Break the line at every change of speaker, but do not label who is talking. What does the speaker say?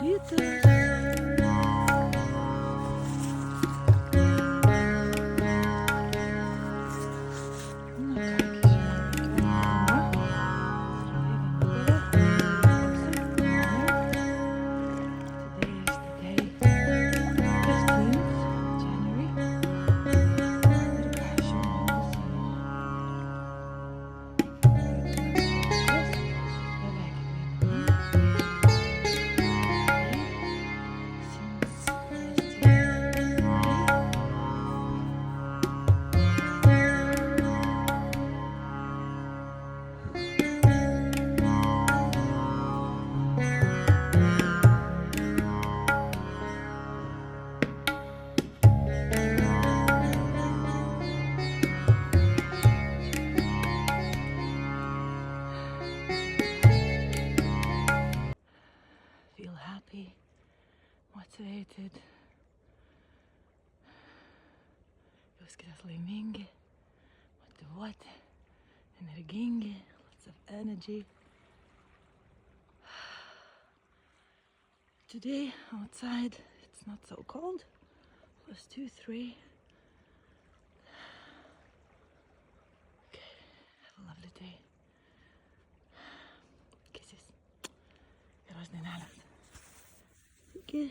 Вітер. Ну так, зима. Today is the day 15th January. Feel happy, motivated. Jauskitės laimingi, motivuoti, energingi, lots of energy. Today outside it's not so cold, +2, 3. Okay, have a lovely day. Kisses. Geros dienelės. Iki.